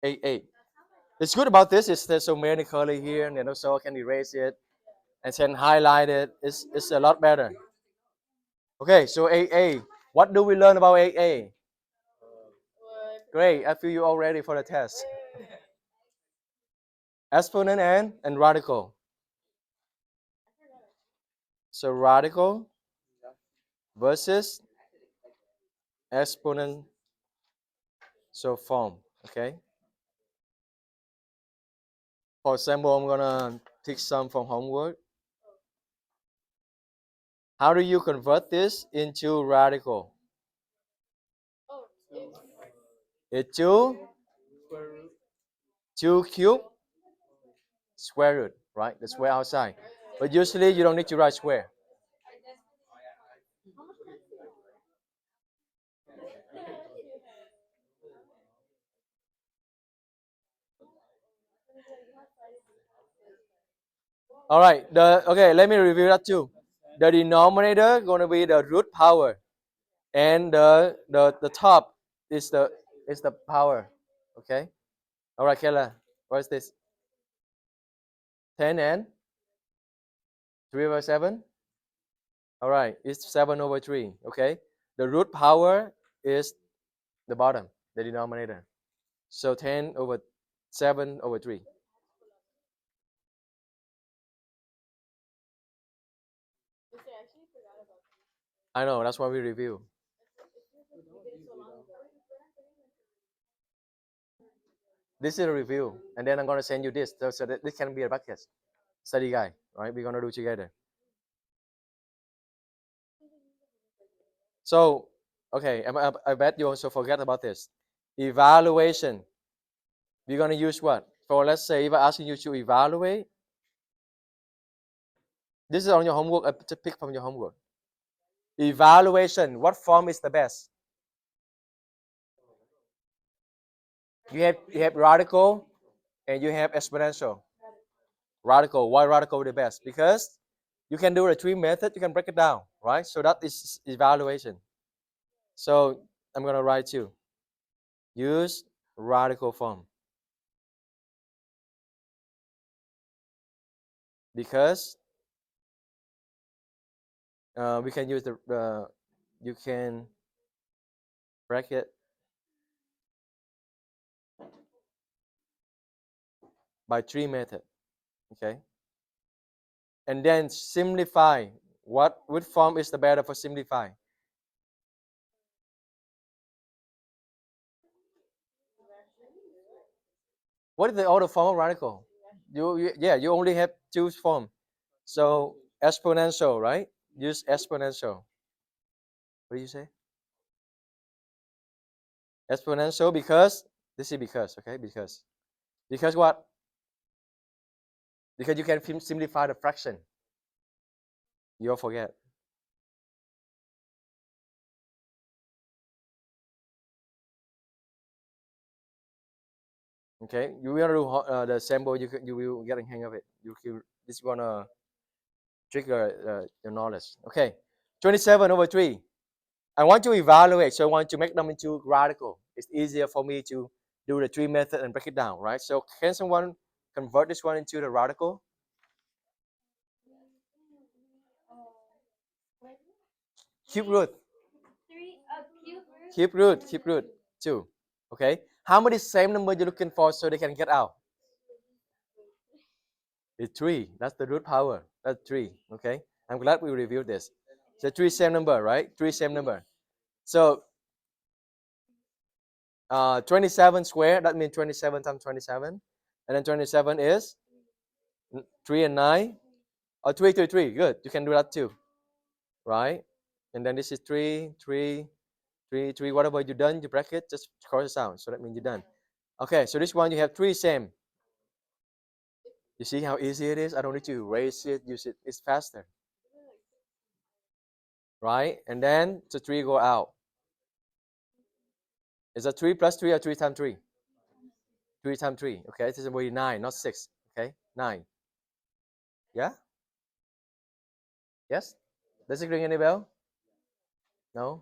8. It's good about this is there's so many color here, and also I can erase it and then highlight it. It's a lot better. Okay, so 8A. What do we learn about 8A? Great, I feel you all ready for the test. Exponent and radical. So radical versus exponent. So form. Okay. For example, I'm gonna take some from homework. How do you convert this into radical? It's 2 cube square root, right? The square outside. But usually you don't need to write square. All right. Okay. Let me review that too. The denominator gonna be the root power, and the top is the power. Okay. All right, Kayla. What is this? 10 and 3 over 7. All right. It's 7 over 3. Okay. The root power is the bottom, the denominator. So 10 over 7 over 3. I know. That's why we review. This is a review, and then I'm gonna send you this, so that this can be a bucket study guide, right? We're gonna do together. So, okay, I bet you also forget about this. Evaluation. We're gonna use what? For let's say if I asking you to evaluate, this is on your homework. I just pick from your homework. Evaluation. What form is the best? You have radical and you have exponential. Radical. Why radical the best? Because you can do the tree method. You can break it down, right? So that is evaluation. So I'm gonna write you. Use radical form because we can use the you can bracket by tree method. Okay, and then simplify. Which form is the better for simplify? What is the other form of radical? You only have two form. So exponential, right? Use exponential. What do you say? Exponential because this is because, okay, because what? Because you can simplify the fraction. You'll forget. Okay, you will do the sample. You will get a hang of it. This is gonna trigger your knowledge. Okay, 27 over 3. I want to evaluate, so I want to make them into radical. It's easier for me to do the tree method and break it down, right? So can someone convert this one into the radical? Cube root. Cube root 2. Okay, how many same number you looking for so they can get out? It's 3. That's the root power. That's 3. Okay, I'm glad we reviewed this. So 3 same number, right? 3 same number. So 27 square, that means 27 times 27. And then 27 is 3 and 9. Or 3, 3, 3. Good. You can do that too. Right? And then this is 3, 3, 3, 3. Whatever you done, you bracket, just cross it out. So that means you're done. Okay, so this one you have 3 same. You see how easy it is? I don't need to erase it, use it. It's faster. Right? And then the 3 go out. Is it 3 plus 3 or 3 times 3? 3 times 3. Okay, this is way 9, not 6. Okay, 9. Yeah? Yes? Does it ring any bell? No?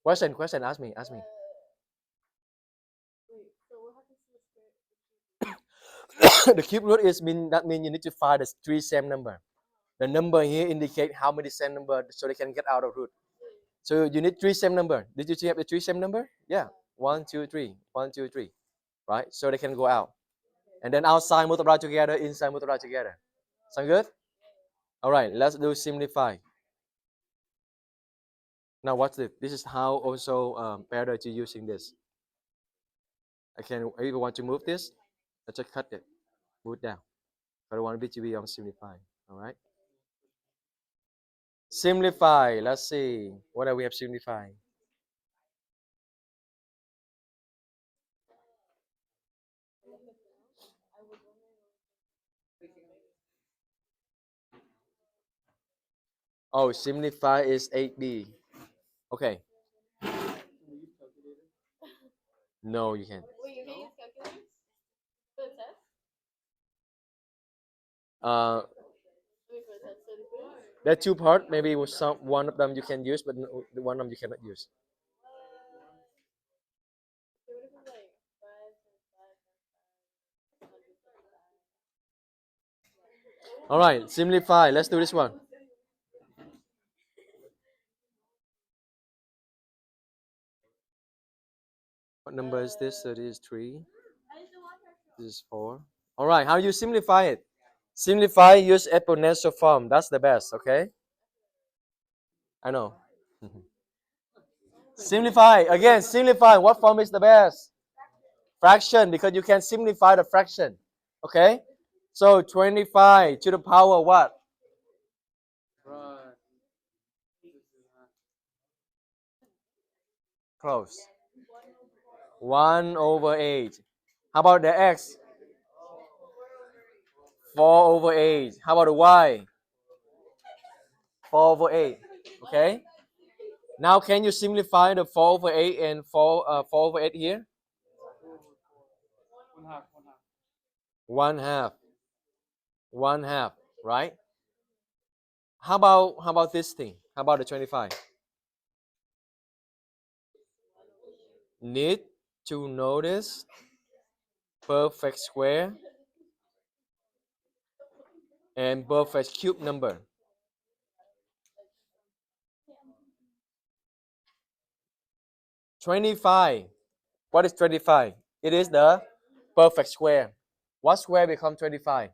Question, ask me. The cube root is that means you need to find the three same number. The number here indicate how many same number so they can get out of root. So you need three same number. Did you have the three same number? Yeah. 1, 2, 3. 1, 2, 3. Right? So they can go out. And then outside multiply together, inside multiply together. Sound good? All right, let's do simplify. Now watch this. This is how also better to using this. I can, if you want to move this, I just cut it, move it down. I don't want it to be on simplify. All right. Simplify. Let's see. What do we have simplifying? Oh, simplify is 8b. Okay. No, you can't. Uh, there are two parts. Maybe with some one of them you can use, but one of them you cannot use. All right, simplify. Let's do this one. What number is this? So this is 3. This is 4. All right, how do you simplify it? Simplify, use exponential form. That's the best, okay? I know. Simplify. Again, simplify. What form is the best? Fraction, because you can simplify the fraction. Okay? So 25 to the power what? Close. 1 over 8. How about the x? 4 over 8. How about the y? 4 over 8. Okay? Now can you simplify the 4 over 8 and 4 over 8 here? 1 half. 1 half, right? How about this thing? How about the 25? Need to notice perfect square and perfect cube number. 25. What is 25? It is the perfect square. What square become 25?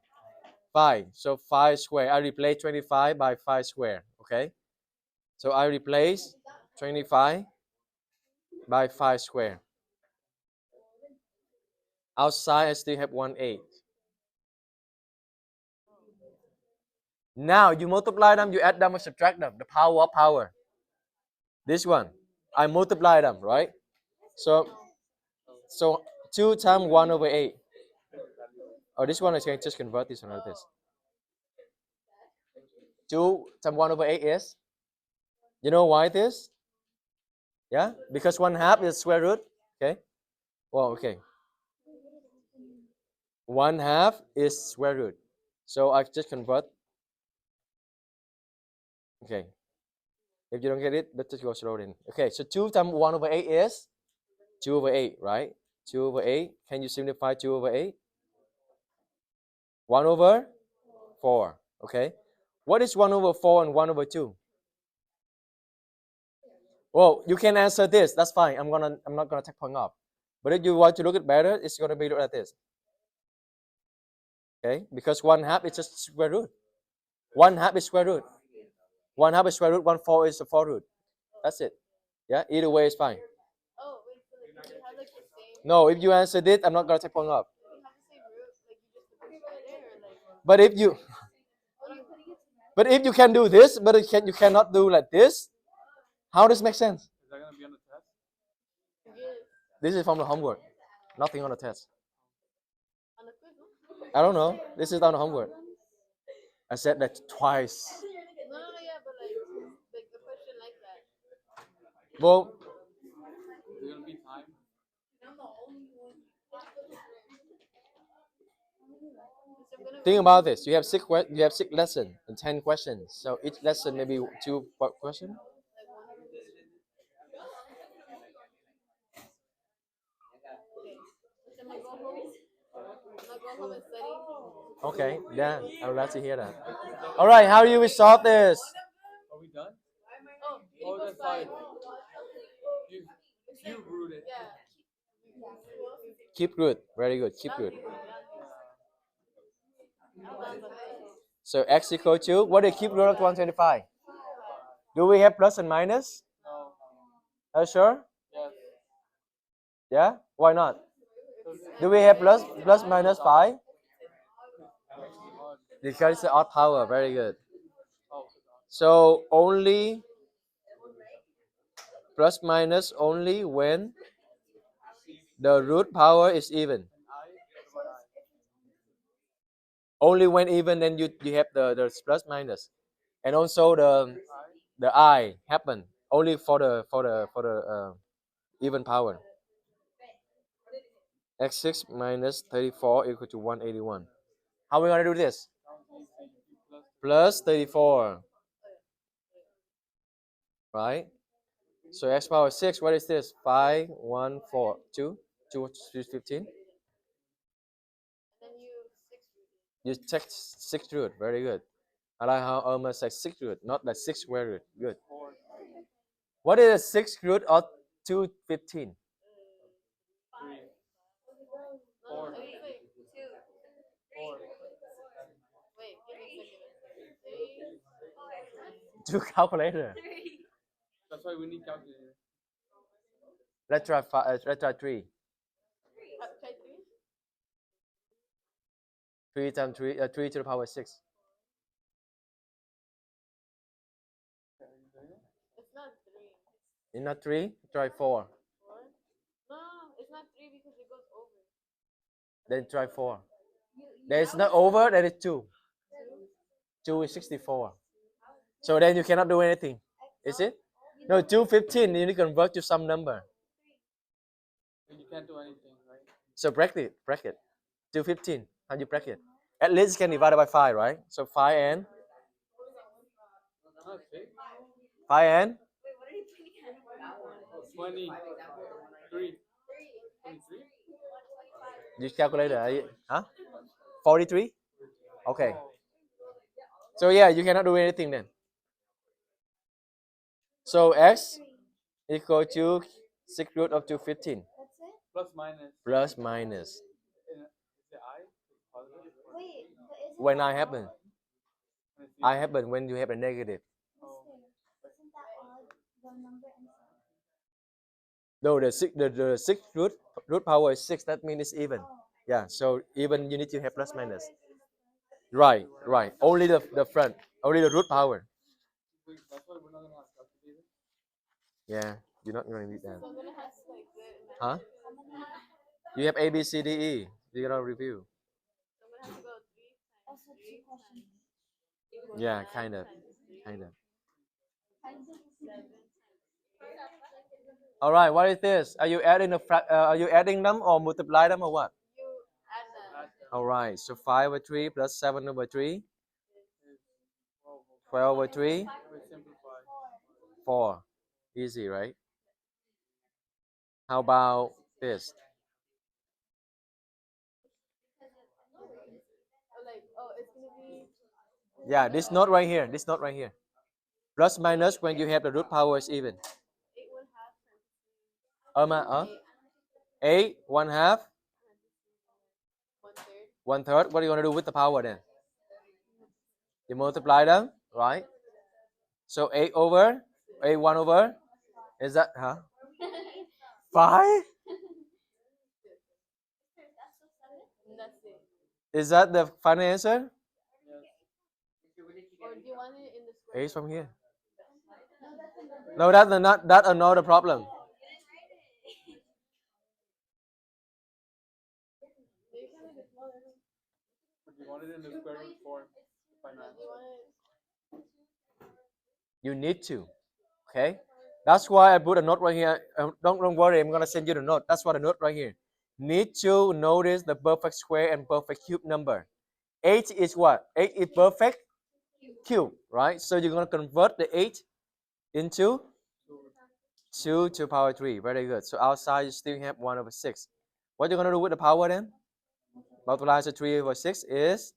5. So 5 square. I replace 25 by 5 square. Okay? So I replace 25 by 5 square. Outside I still have 1 8. Now you multiply them, you add them or subtract them. The power of power. This one. I multiply them, right? So 2 times 1 over 8. Oh, this one I can just convert this one like this. 2 times 1 over 8 is? You know why it is? Yeah? Because 1 half is square root. Okay? Well, okay. 1 half is square root. So I just convert. Okay. If you don't get it, let's just go slow then. Okay, so 2 times 1 over 8 is 2 over 8, right? 2 over 8. Can you simplify 2 over 8? 1 over 4. Okay. What is 1 over 4 and 1 over 2? Well, you can answer this. That's fine. I'm not gonna take point off. But if you want to look it better, it's gonna be look at this. Okay, because 1 half is just square root. 1 half is square root. 1 half is square root. 1 4 is the 4 root. That's it. Yeah, either way is fine. No, if you answer this, I'm not gonna take point off. But if you but if you can do this, but you cannot do like this, how does it make sense? This is from the homework. Nothing on the test. I don't know. This is on the homework. I said that twice. Well, think about this. You have 6 lessons and 10 questions. So each lesson maybe 2 questions. Okay, yeah, I'm glad to hear that. All right, how do you resolve this? Are we done? Oh, that's fine. You root it. Keep good, very good, keep good. So x equal to, what is cube root of 125? Do we have plus and minus? No. Are you sure? Yes. Yeah? Why not? Do we have plus minus 5? Because it's the odd power, very good. So only plus minus only when the root power is even. Only when even, then you have the plus minus, and also the I happen only for the even power. X6 minus 34 equal to 181. How are we gonna do this? Plus 34, right? So x power 6, what is this? 5, 1, 4, 2, 2, 15. You check 6 root, very good. I like how Irma said 6 root, not like 6 square root. Good. What is the 6 root of 215? 4. 2 calculator. That's why we need calculator. Let's try let's try 3. 3 times 3, 3 to the power 6. It's not 3. Try 4. Then try 4. Then it's not over. Then it's 2. 2 is 64. So then you cannot do anything. Is it? No, 215. You need to convert to some number. You can't do anything, right? So bracket. 215. How do you bracket? At least you can divide it by 5, right? So 5 and 5 and 23. you calculate it. Huh? 43? Okay. So yeah, you cannot do anything then. So x equal to 6 root of 215. Plus minus. Plus minus. Is the I positive? When I happen. I happen when you have a negative. No, the 6 root power is 6. That means it's even. Yeah, so even you need to have plus minus. Right. Only the front. Only the root power. That's why we're not gonna have calculator. Yeah, you're not going to need that. Huh? You have A, B, C, D, E. You're going to review. Yeah, kind of. All right, what is this? Are you adding are you adding them or multiply them or what? All right, so 5 over 3 plus 7 over 3. 12 over 3. 4. Easy, right? How about this? Yeah, this note right here. Plus minus when you have the root power is even. 8, 1/2, 1/3. What are you going to do with the power then? You multiply them, right? So 8 over, 8, 1 over. Is that, 5? Is that the final answer? 8 from here. No, that's not that another problem. You want it in the square root form. You need to. Okay? That's why I put a note right here. Don't worry, I'm gonna send you the note. That's what a note right here. Need to notice the perfect square and perfect cube number. 8 is what? 8 is perfect cube, right? So you're gonna convert the 8 into 2 to the power 3. Very good. So outside you still have 1 over 6. What are you gonna do with the power then? multiplied to 3 over 6 is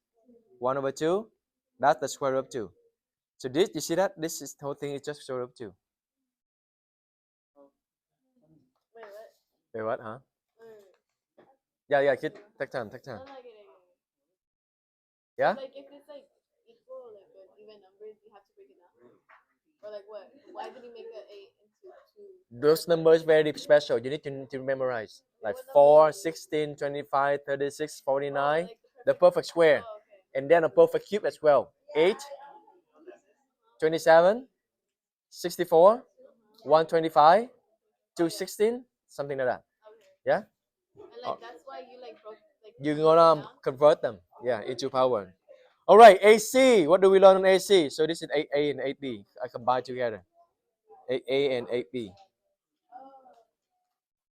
1 over 2. That's the square root of 2. So this, you see that? This is, whole thing is just square root of 2. Wait, what, huh? Yeah, kid, take time, take time. Yeah? Like if it's like equal, like even numbers, you have to break it down. Or like what? Why did he make an 8 into 2? Those numbers very special. You need to memorize. Like 4, 16, 25, 36, 49. The perfect square. Oh, okay. And then a perfect cube as well. 8, 27, 64, 125, 216, something like that. Okay. Yeah? And like that's why you like broke like You're broke it gonna down? convert them, yeah, into power. All right, AC. What do we learn on AC? So this is 8A and 8B. I combine together. 8A and 8B.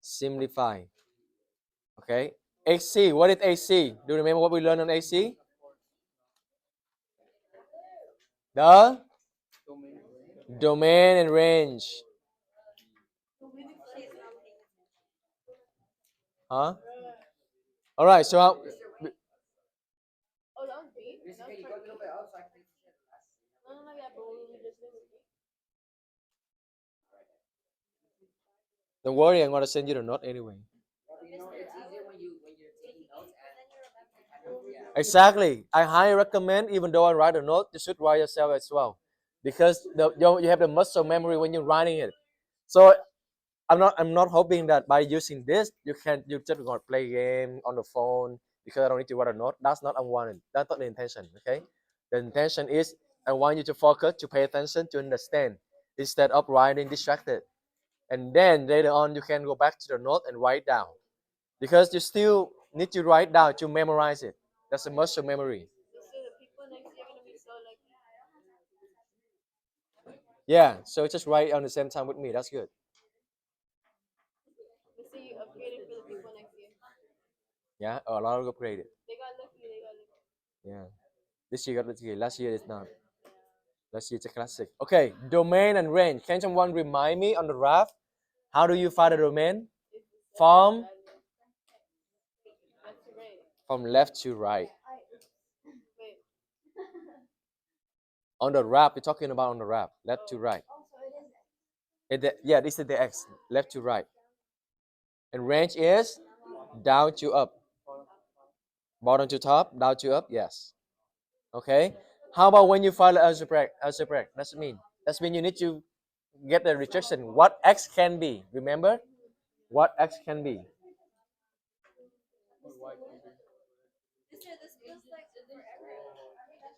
Simplify. Okay. AC. What is AC? Do you remember what we learned on AC? The domain and range. Huh? All right. So how, Oh, that was B? That was part B? No, yeah, but we just did B. don't worry, I'm gonna send you the note anyway. Exactly. I highly recommend, even though I write a note, you should write yourself as well, because you have the muscle memory when you're writing it. So I'm not hoping that by using this you just gonna play game on the phone because I don't need to write a note. That's not unwanted. That's not the intention. Okay, the intention is I want you to focus, to pay attention, to understand instead of writing distracted. And then later on you can go back to the note and write down because you still need to write down to memorize it. That's a muscle memory. So the people next year are gonna be so like, Yeah. So just write on the same time with me. That's good. let's say you upgraded for the people next year. Yeah. A lot of upgraded. They got lucky. They got lucky. Yeah. This year got lucky. Last year is not. Let's see, it's a classic. Okay, domain and range. Can someone remind me on the graph? How do you find the domain? From That's right. from left to right. Wait. On the graph, we're talking about on the graph, left to right. Yeah, this is the x, left to right. And range is down to up. Bottom to top, down to up, yes. Okay. How about when you find algebraic? Algebraic, that's mean. That's mean you need to get the rejection. What x can be? Remember? What x can be?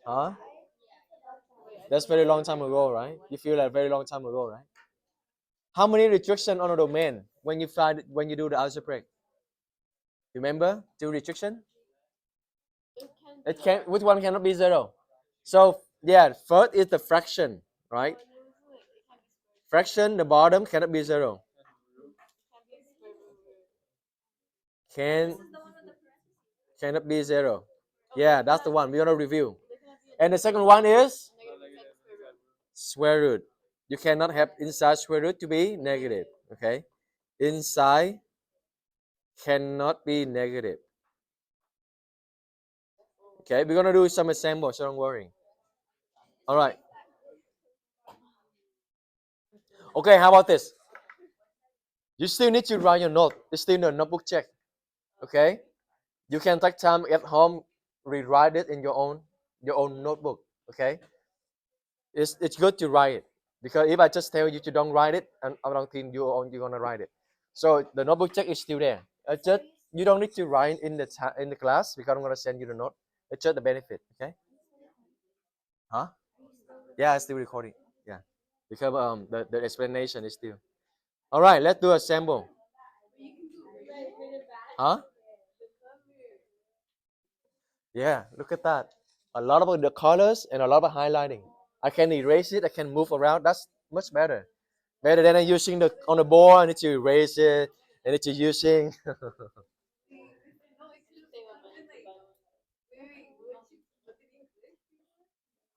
Huh? That's very long time ago, right? You feel like very long time ago, right? How many restriction on a domain when you do the algebraic? Remember two restriction? It can It be can, which one cannot be zero? So yeah, first is the fraction, right? it can be Fraction, the bottom cannot be zero. square root. Can cannot be zero. Yeah, that's the one we're gonna review. There cannot be a And the second one is negative inside square root. square root. You cannot have inside square root to be negative. Okay, inside cannot be negative. Okay, we're gonna do some examples, so don't worry. All right. Okay, how about this? You still need to write your note. It's still a notebook check. Okay, you can take time at home, rewrite it in your own notebook. Okay, it's good to write it because if I just tell you to don't write it, and I don't think you're gonna write it. So the notebook check is still there. It's just you don't need to write in the class because I'm gonna send you the note. It's just the benefit. Okay. Huh? Yeah, it's still recording. Yeah, because the explanation is still. All right, let's do a sample. Huh? Yeah, look at that. A lot of the colors and a lot of highlighting. I can erase it. I can move around. That's much better. Better than using the on the board. I need to erase it. I need to using.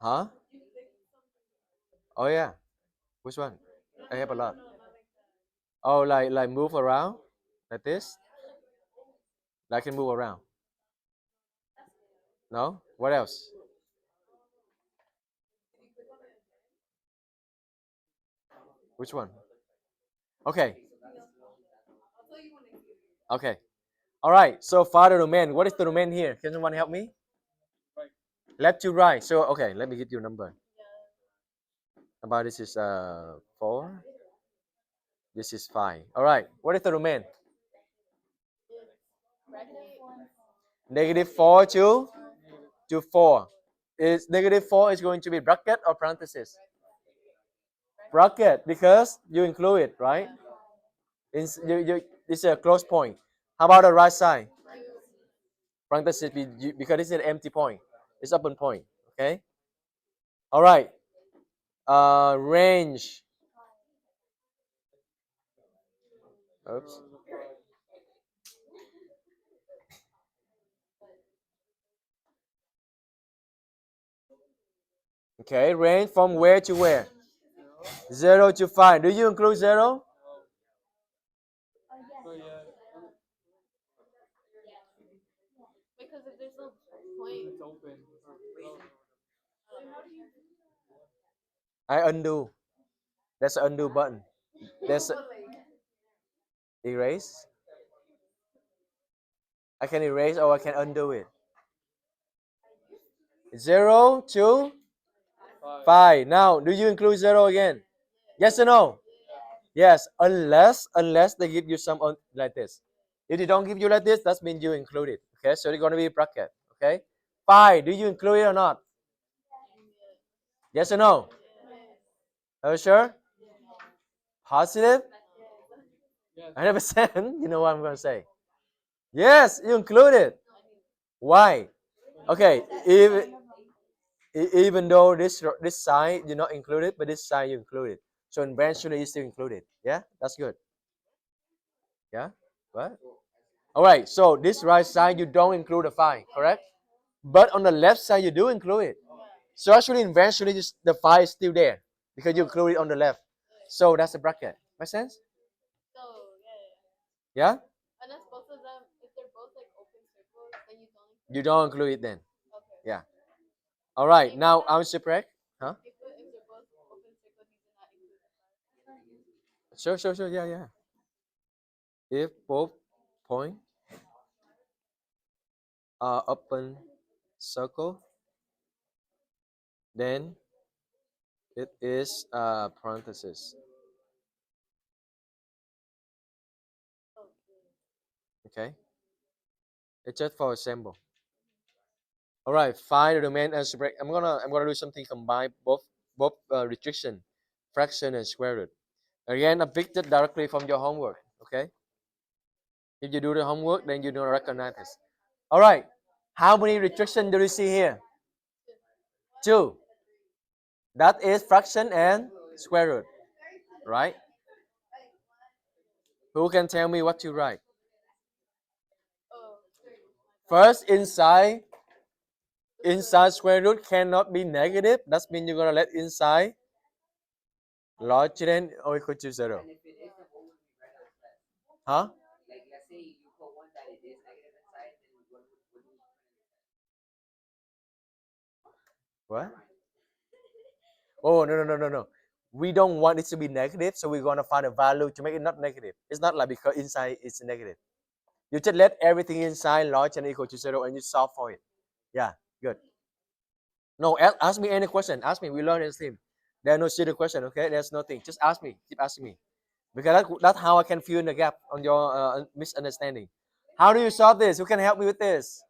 Huh? Oh yeah. Which one? I have a lot. Oh, like move around like this. I can move around. No? What else? Which one? Okay. Okay. All right. So find the domain. What is the domain here? Can someone help me? Right. Left to right. So okay, let me give you a number. About this is 4. This is 5. All right. What is the domain? -4 to 4. Is -4 is going to be bracket or parenthesis? Bracket because you include it, right? It's a close point. How about the right side? Parenthesis because this is an empty point. It's open point. Okay. All right. Range. Oops. Okay. Range from where to where? 0 to 5. Do you include 0? So yeah, Because if there's no point, it's open. I undo. That's an undo button. That's erase. I can erase or I can undo it. 0 to 5. Now, do you include 0 again? Yes or no? Yes, unless they give you some like this. If they don't give you like this, that means you include it. Okay, so it's going to be a bracket. Okay, 5. Do you include it or not? Yes or no? Are you sure? Positive? Yes. 100%. You know what I'm going to say? Yes, you include it. Why? Okay, even though this side you not included, but this side you included. So eventually you still included. Yeah, that's good. Yeah, what? All right. So this right side you don't include the 5, correct? But on the left side you do include it. So actually eventually the 5 is still there because you include it on the left. So that's a bracket. Make sense? so Yeah. unless both of them, if they're both like open circles, then you don't include. You don't include it then. Okay. Yeah. All right. Now I'm correct. Huh? If they're both open circles, you do not include the 5. Sure. Yeah. If both point are open circle, then it is parenthesis. Okay. It's just for example. All right. Find the domain and break. I'm gonna do something combine both restriction, fraction and square root. Again, I picked it directly from your homework. Okay. If you do the homework, then you don't recognize this. All right. How many restrictions do you see here? 2. That is fraction and square root, right? Who can tell me what to write? First, inside square root cannot be negative. That means you're gonna let inside larger than or equal to 0. Huh? What? Oh no. We don't want it to be negative, so we're gonna find a value to make it not negative. It's not like because inside it's negative. You just let everything inside large and equal to 0 and you solve for it. Yeah, good. No, ask me any question. Ask me. We learn in team. There's no silly question, okay? There's nothing. Just ask me. Keep asking me. Because that's how I can fill in the gap on your misunderstanding. How do you solve this? Who can help me with this?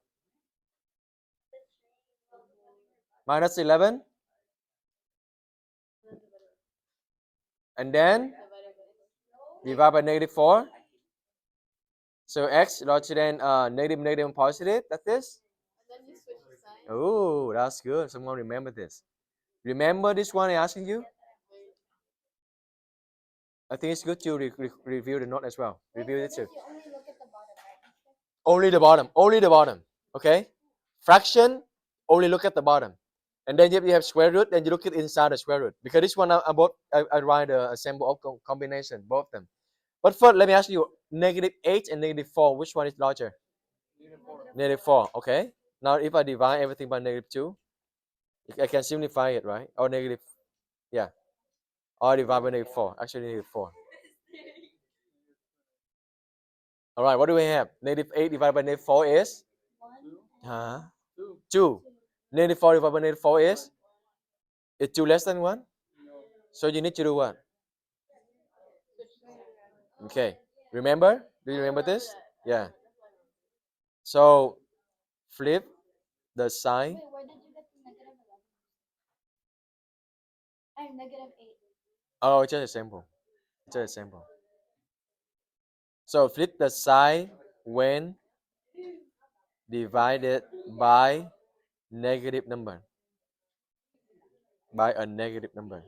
-11. And then divide by -4. So x larger than negative and positive. That's this. And then you switch the sign. Oh, that's good. Someone remember this. Remember this one I asking you? I think it's good to review the note as well. Review it too. Only the bottom. Only the bottom. Okay? Fraction, only look at the bottom. And then if you have square root, then you look at inside the square root. Because this one, I write the symbol of combination, both of them. But first, let me ask you, -8 and -4, which one is larger? -4. -4, okay. Now if I divide everything by -2, I can simplify it, right? Or negative, yeah. Or divide by -4. Actually, -4. All right, what do we have? -8 divided by -4 is? Huh? 2. -4 divided by -4 is? Is 2 less than 1? No. So you need to do what? Okay. Remember? Do you remember this? Yeah. So flip the sign. Wait, where did you get the -11? And -8. Oh, it's just a sample. It's just a sample. So flip the sign when divided by negative number. By a negative number.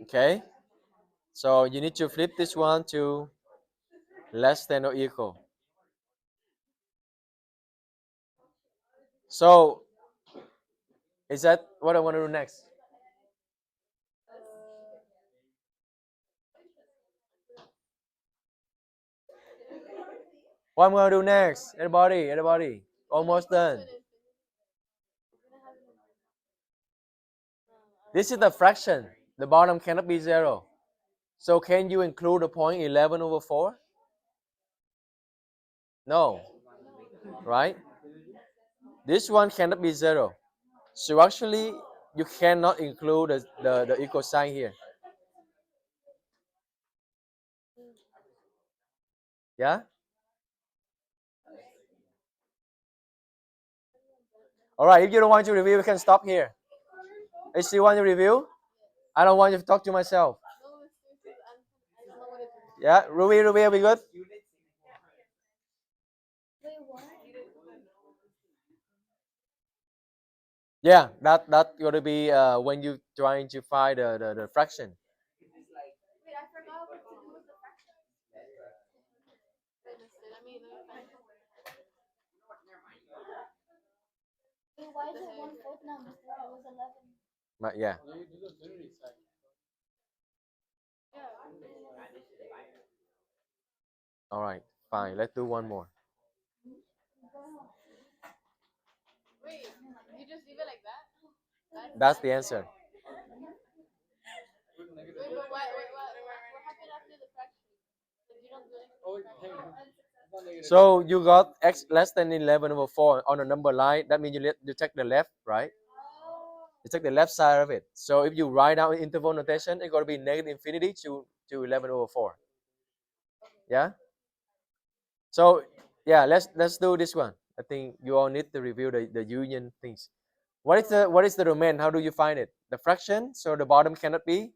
Okay? So you need to flip this one to less than or equal. So is that what I want to do next? What I'm going to do next? Anybody? Anybody? Almost done. This is the fraction. The bottom cannot be 0. So can you include the point 11/4? No. Right? This one cannot be 0. So actually, you cannot include the equal sign here. Yeah? All right, if you don't want to review, you can stop here. If you want to review, I don't want you to talk to myself. Yeah, Ruby, are we good? Wait, what? Yeah, that going to be when you trying to find the fraction. Wait, I forgot what to do with the fraction. Wait, let me find it. Wait, why is it 1/4 now, Mister? It was 11. But yeah. No, you do the infinity sign. Yeah. All right, fine. Let's do one more. Wait, you just leave it like that? That's the answer. With negative Wait, four. but what happened after the fraction? Like, you don't do anything. Oh, wait, hang on. It's not negative. So you got x less than 11/4 on the number line. That means you take the left, right? Oh. You take the left side of it. So if you write down interval notation, it's going to be -infinity to 11/4. Yeah. So yeah, let's do this one. I think you all need to review the union things. What is the domain? How do you find it? The fraction. So the bottom cannot be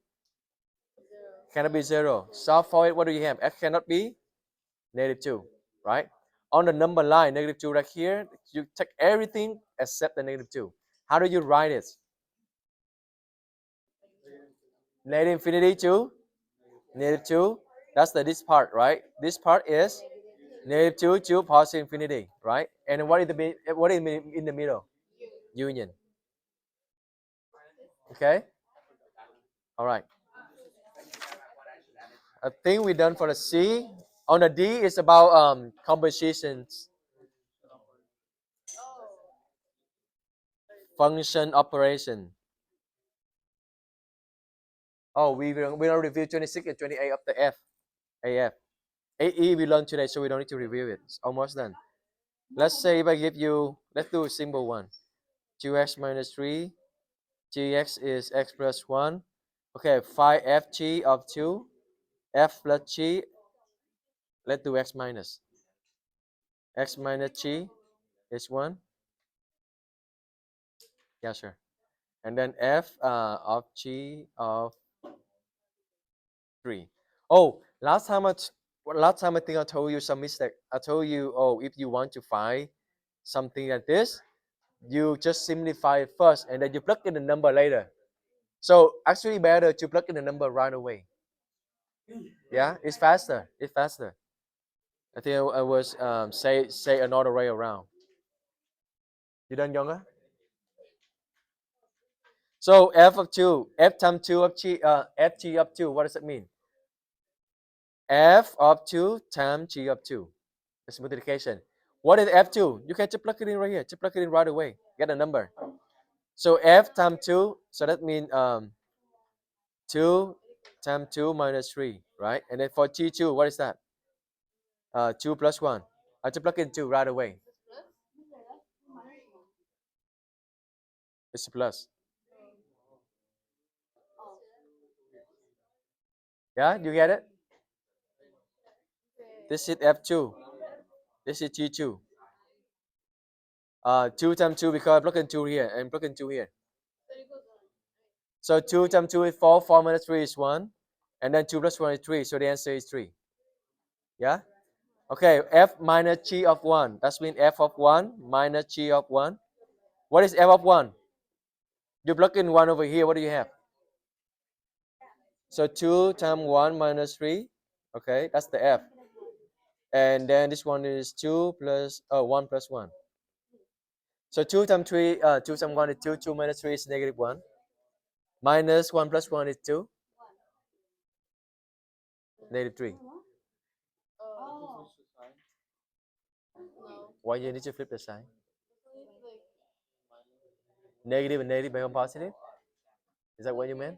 0. Solve for it. What do you have? X cannot be -2, right? On the number line, -2 right here, you take everything except the -2. How do you write it? -infinity to -2. That's this part, right? This part is -2 to positive infinity, right? And what is in the middle? Union. Okay. All right. I think we're done for the C. On the D, it's about compositions, function operation. Oh, we will review 26 and 28 of the F, AF. AE we learned today, so we don't need to review it. It's almost done. Let's say if I give you, let's do a simple one. 2x minus 3, gx is x plus 1. Okay, find ft of 2, f plus g. Let's do x minus. X minus g is 1. Yeah, sure. And then f of g of 3. Oh, last time I think I told you some mistake. I told you, oh, if you want to find something like this, you just simplify it first and then you plug in the number later. So actually better to plug in the number right away. Yeah, it's faster. It's faster. I think I was say another way around. You done, younger? So f of 2, f times 2 of g, ft of 2. What does it mean? f of 2 times g of 2. That's multiplication. What is f2? You can just plug it in right here. Just plug it in right away. Get a number. So f times 2, so that means 2 times 2 minus 3, right? And then for g2, what is that? 2 plus 1. I just plug in 2 right away. It's a plus. Yeah, you get it? This is f2. This is g2. 2 times 2 because I plug in 2 here and plug in 2 here. So 2 times 2 is 4, 4 minus 3 is 1. And then 2 plus 1 is 3, so the answer is 3. Yeah? Okay, f minus g of 1. That means f of 1 minus g of 1. What is f of 1? You plug in 1 over here, what do you have? So 2 times 1 minus 3. Okay, that's the f. And then this one is 2 plus 1 plus 1. So 2 times 3, 2 times 1 is 2, 2 minus 3 is negative 1. Minus 1 plus 1 is 2, negative 3. Why you need to flip the sign? Negative and negative become positive? Is that what you meant?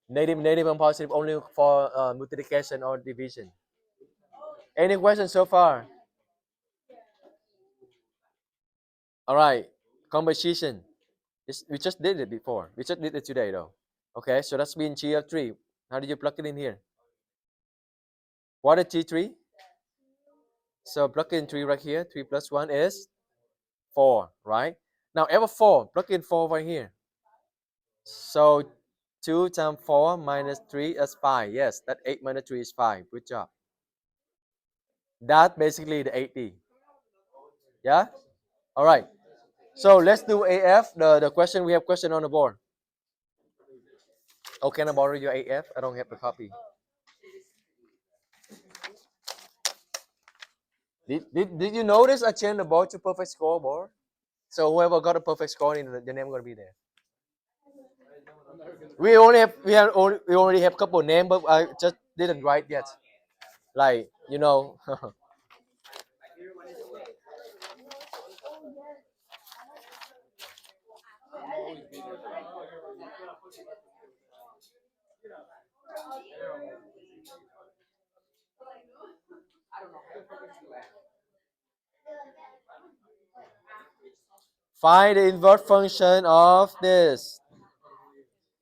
Negative, negative and positive only for multiplication or division. Any questions so far? All right, composition. We just did it before. We just did it today though. Okay, so that's been G of 3. How did you plug it in here? What is G3? So plug in 3 right here. 3 plus 1 is 4, right? Now F of 4, plug in 4 right here. So 2 times 4 minus 3 is 5. Yes, that 8 minus 3 is 5. Good job. That's basically the 80. Yeah? All right. So let's do AF. The question, we have question on the board. Oh, can I borrow your AF? I don't have the copy. Did you notice I changed the board to perfect score board? So whoever got a perfect score, the name gonna be there. We already have a couple names, but I just didn't write yet. Like find the inverse function of this.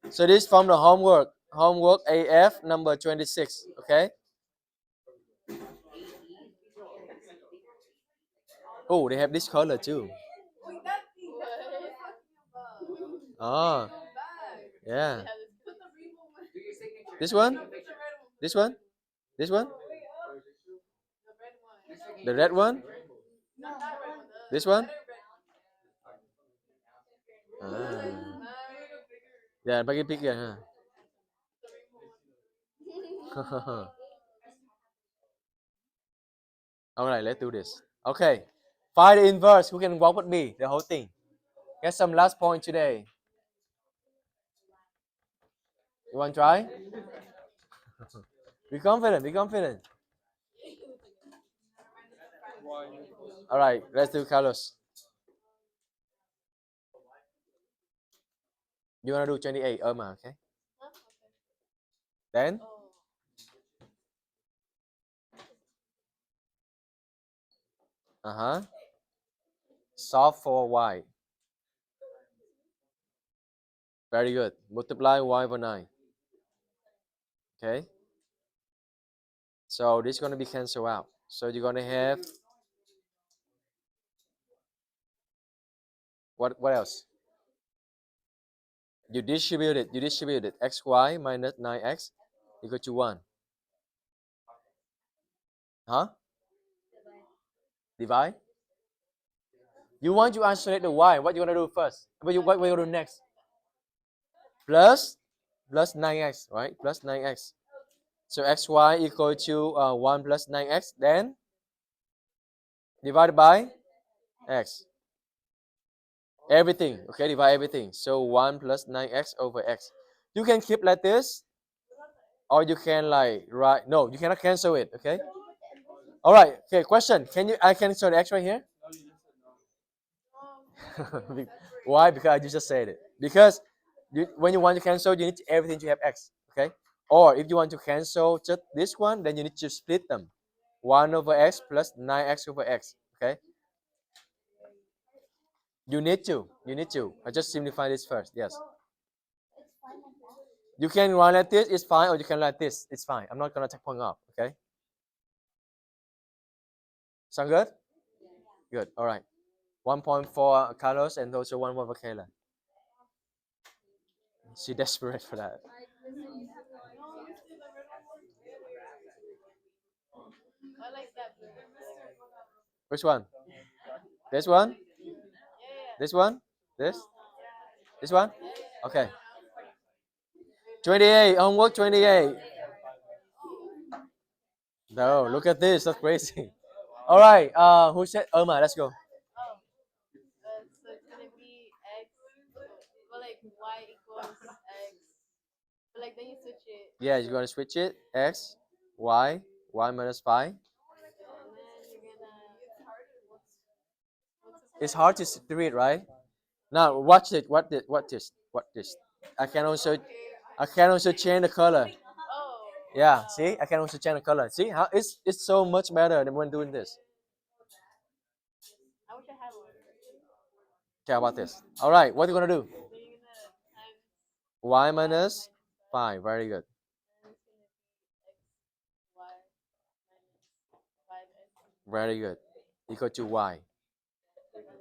So this from the homework. Homework AF number 26. Okay. Oh, they have this color too. Ah, yeah. This one? This one? This one? The red one? This one? Ah. Yeah, bagi bigger, huh? All right, let's do this. Okay. Find the inverse. Who can walk with me? The whole thing. Get some last point today. You want to try? Be confident. Be confident. All right, let's do Carlos. You want to do 28? Okay. Then? Uh-huh. Solve for y. Very good. Multiply y over 9. Okay. So this is going to be cancelled out. So you're going to have what else? You distribute it. xy minus 9x equal to 1. Huh? Divide? You want to isolate the y. What you going to do first? What you going to do next? Plus 9x, right? Plus 9x. So xy equal to 1 plus 9x. Then divided by x. Everything. Okay, divide everything. So 1 plus 9x over x. You can keep like this. or you can like write. No, you cannot cancel it. Okay. All right. Okay. Question. Can you? I cancel the X right here. No, you just said no. Why? Because I just said it. Because when you want to cancel, you need everything to have X. Okay. Or if you want to cancel just this one, then you need to split them. 1 over X plus 9X over X. Okay. You need to. You need to. I just simplify this first. Yes. You can run like this. It's fine. Or you can like this. It's fine. I'm not gonna take point off. Okay. Sound good? Good. All right. 1 point for Carlos and also 1 point for Kayla. She desperate for that. I like that blue. Which one? This one? Yeah. This one? This? This one? Okay. 28. Homework 28. No, look at this. That's crazy. All right. Who said Irma? Let's go. Oh. So it's gonna be x. Well, like y equals x. But like then you switch it. Yeah, you're gonna switch it. X, y minus 5. And then you're gonna. What's It's hard to read, right? Now watch it. What this? What this? I can also change the color. Oh. Yeah, see, I can also change the color. See how it's so much better than when doing this. I wish I had one. Okay, how about this? All right, what are you gonna do? Then you're gonna times Y minus 5. Very good. and it's gonna be x y minus 5x. Very good. Equal to y. And then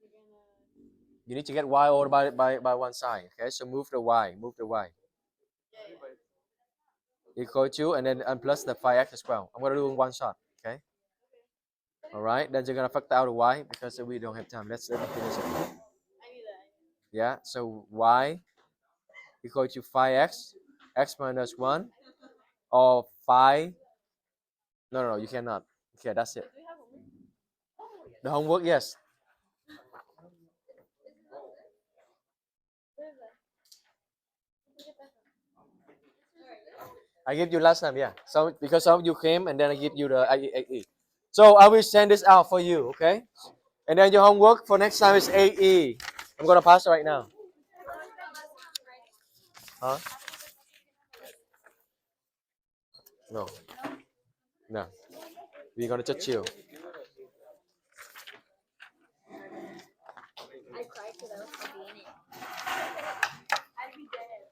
you're gonna. You need to get y over by one side. Okay, so move the y. Move the y. Yeah. Equal to and then plus the 5x as well. I'm gonna do in one shot. Okay. All right. Then you're gonna factor out the y because we don't have time. Let me finish it. I knew that. Yeah. So y equal to 5x, x minus 1, or 5. No, you cannot. Okay, that's it. Do we have one? The homework, yes. Where is that? Get that I gave you last time, yeah. So because some of you came and then I give you the AE. So I will send this out for you, okay? And then your homework for next time is AE. I'm gonna pass it right now. Huh? No. No. We're gonna just chill. I cried because I was happy in it.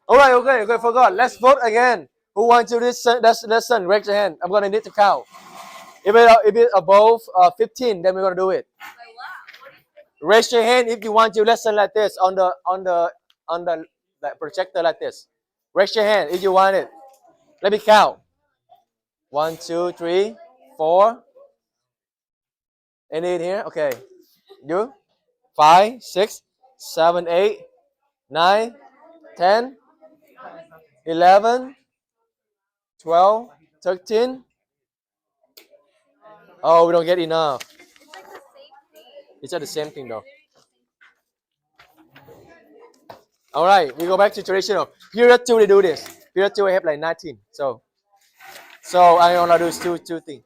All right, okay, forgot. Let's vote again. Who wants to listen? That's lesson. Raise your hand. I'm gonna need to count. If it's above 15, then we're gonna do it. Raise your hand if you want to listen like this on the like, projector like this. Raise your hand if you want it. Let me count. 1, 2, 3, 4. Any in here? Okay. You? 5, 6, 7, 8, 9, 10, 11, 12, 13. Oh, we don't get enough. It's not the same thing though. All right, we go back to traditional. Period 2, they do this. Period 2, I have like 19. So I only do two things.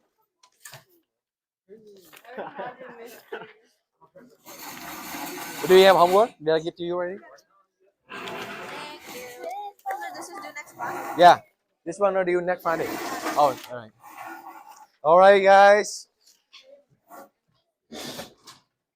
Do you have homework? Did I give to you already? This is due next class. Yeah. This one will do next Friday. Oh, all right. All right, guys.